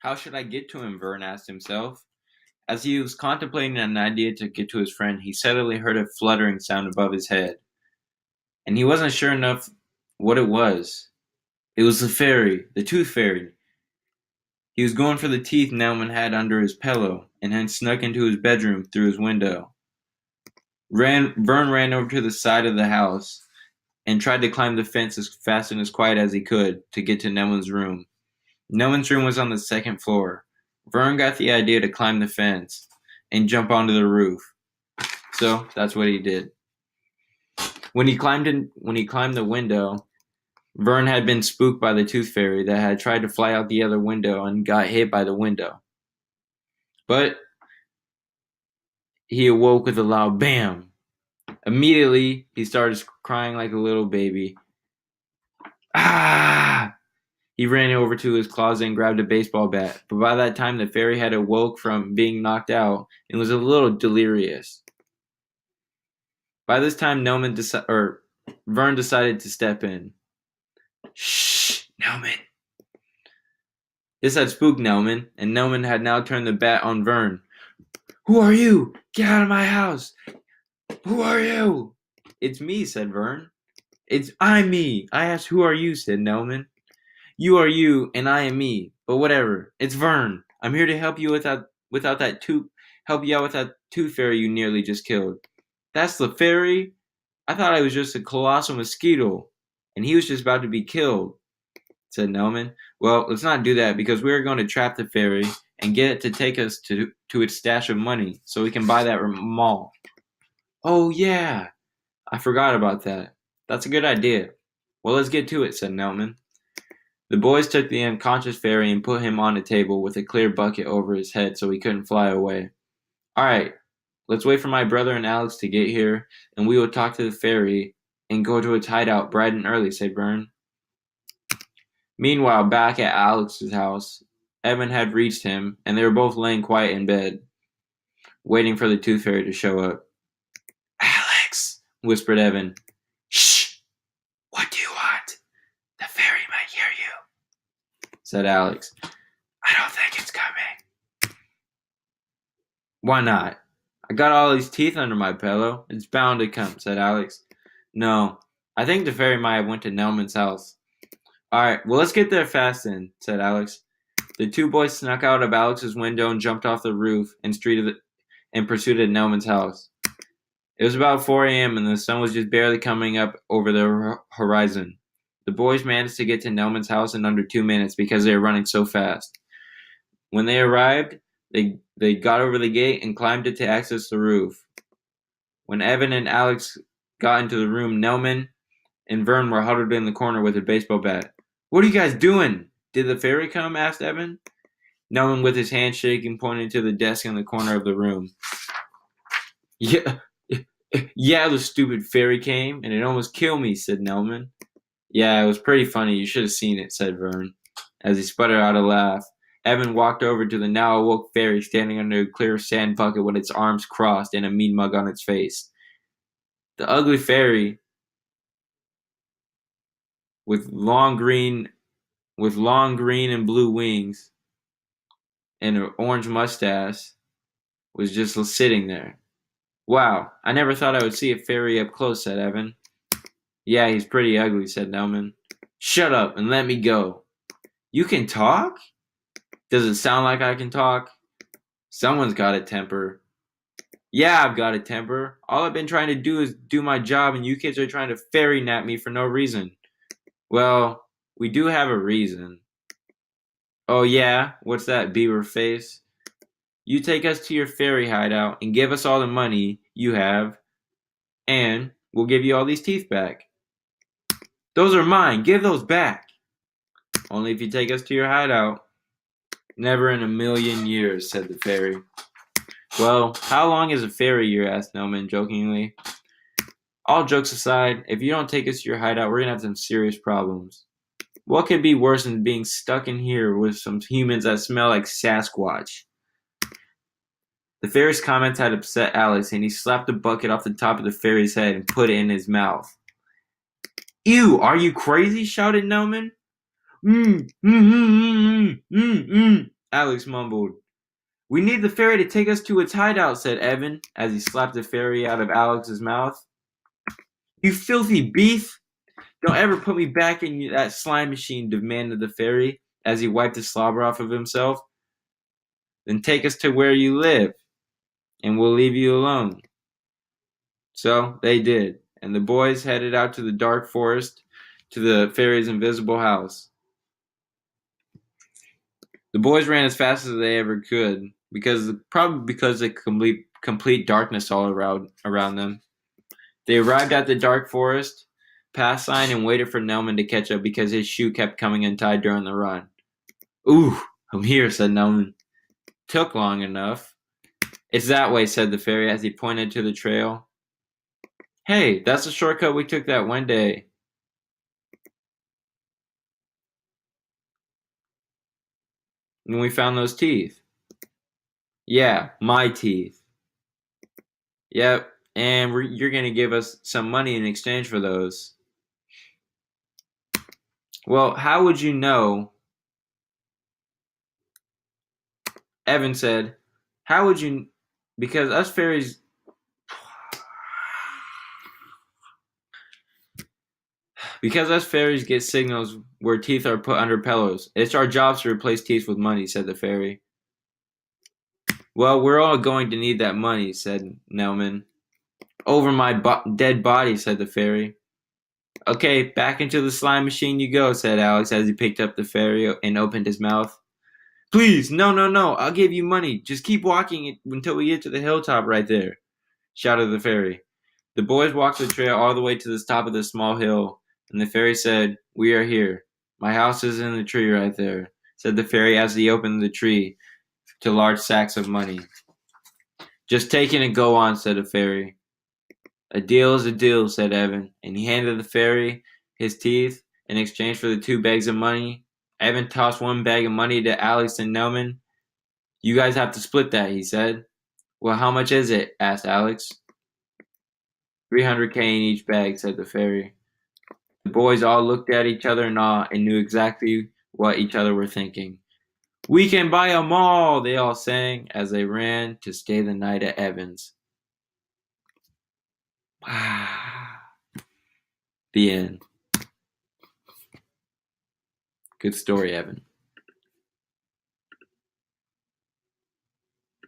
How should I get to him? Vern asked himself. As he was contemplating an idea to get to his friend, he suddenly heard a fluttering sound above his head, and he wasn't sure enough what it was. It was the fairy, the tooth fairy. He was going for the teeth Nelman had under his pillow, and had snuck into his bedroom through his window. Vern ran over to the side of the house and tried to climb the fence as fast and as quiet as he could to get to Nelman's room. Nelman's room was on the second floor. Vern got the idea to climb the fence and jump onto the roof. So that's what he did. When he climbed the window, Vern had been spooked by the tooth fairy that had tried to fly out the other window and got hit by the window. But he awoke with a loud bam. Immediately, he started crying like a little baby. Ah! He ran over to his closet and grabbed a baseball bat, but by that time the fairy had awoke from being knocked out and was a little delirious. By this time, Vern decided to step in. Shh, Nelman. This had spooked Nelman, and Nelman had now turned the bat on Vern. Who are you? Get out of my house! Who are you? It's me, said Vern. I'm me. I asked who are you, said Nelman. You are you, and I am me. But whatever. It's Vern. I'm here to help you help you out with that tooth fairy you nearly just killed. That's the fairy? I thought I was just a colossal mosquito, and he was just about to be killed, said Nelman. Well, let's not do that, because we are going to trap the fairy and get it to take us to its stash of money so we can buy that mall. Oh, yeah. I forgot about that. That's a good idea. Well, let's get to it, said Nelman. The boys took the unconscious fairy and put him on a table with a clear bucket over his head so he couldn't fly away. All right, let's wait for my brother and Alex to get here, and we will talk to the fairy and go to its hideout bright and early, said Vern. Meanwhile, back at Alex's house, Evan had reached him, and they were both laying quiet in bed, waiting for the tooth fairy to show up. Alex, whispered Evan. Shh! What do you want? The fairy might hear you, said Alex. I don't think it's coming. Why not? I got all these teeth under my pillow. It's bound to come, said Alex. No, I think the fairy might have went to Nelman's house. All right, well, let's get there fast then, said Alex. The two boys snuck out of Alex's window and jumped off the roof and pursued at Nelman's house. It was about 4 a.m. and the sun was just barely coming up over the horizon. The boys managed to get to Nelman's house in under 2 minutes because they were running so fast. When they arrived, they got over the gate and climbed it to access the roof. When Evan and Alex got into the room, Nelman and Vern were huddled in the corner with a baseball bat. What are you guys doing? Did the fairy come? Asked Evan. Nelman, with his hand shaking, pointed to the desk in the corner of the room. Yeah, the stupid fairy came, and it almost killed me, said Nelman. Yeah, it was pretty funny. You should have seen it, said Vern, as he sputtered out a laugh. Evan walked over to the now awoke fairy standing under a clear sand bucket with its arms crossed and a mean mug on its face. The ugly fairy, with long green and blue wings and an orange mustache, was just sitting there. Wow, I never thought I would see a fairy up close, said Evan. Yeah, he's pretty ugly, said Nelman. Shut up and let me go. You can talk? Does it sound like I can talk? Someone's got a temper. Yeah, I've got a temper. All I've been trying to do is do my job, and you kids are trying to fairy nap me for no reason. Well, we do have a reason. Oh yeah? What's that, beaver face? You take us to your fairy hideout and give us all the money you have, and we'll give you all these teeth back. Those are mine. Give those back. Only if you take us to your hideout. Never in a million years, said the fairy. Well, how long is a fairy year? Asked Nelman jokingly. All jokes aside, if you don't take us to your hideout, we're going to have some serious problems. What could be worse than being stuck in here with some humans that smell like Sasquatch? The fairy's comments had upset Alex, and he slapped the bucket off the top of the fairy's head and put it in his mouth. Ew, are you crazy? Shouted Nelman. Alex mumbled. We need the fairy to take us to its hideout, said Evan, as he slapped the fairy out of Alex's mouth. You filthy beast! Don't ever put me back in that slime machine, demanded the fairy, as he wiped the slobber off of himself. Then take us to where you live, and we'll leave you alone. So they did, and the boys headed out to the dark forest to the fairy's invisible house. The boys ran as fast as they ever could, probably because of complete darkness all around them. They arrived at the dark forest pass sign and waited for Nelman to catch up because his shoe kept coming untied during the run. Ooh, I'm here, said Nelman. Took long enough. It's that way, said the fairy as he pointed to the trail. Hey, that's the shortcut we took that one day. When we found those teeth. Yeah, my teeth. Yep, and you're going to give us some money in exchange for those. Well, how would you know? Evan said, how would you? Because us fairies get signals where teeth are put under pillows. It's our job to replace teeth with money, said the fairy. Well, we're all going to need that money, said Nelman. Over my dead body, said the fairy. Okay, back into the slime machine you go, said Alex as he picked up the fairy and opened his mouth. Please, no, I'll give you money. Just keep walking until we get to the hilltop right there, shouted the fairy. The boys walked the trail all the way to the top of the small hill, and the fairy said, We are here. My house is in the tree right there, said the fairy as he opened the tree to large sacks of money. Just take it and go on, said the fairy. A deal is a deal, said Evan, and he handed the fairy his teeth in exchange for the 2 bags of money. Evan tossed 1 bag of money to Alex and Nelman. You guys have to split that, he said. Well, how much is it? Asked Alex. 300K in each bag, said the fairy. The boys all looked at each other in awe and knew exactly what each other were thinking. We can buy 'em all, they all sang as they ran to stay the night at Evan's. The end. Good story, Evan.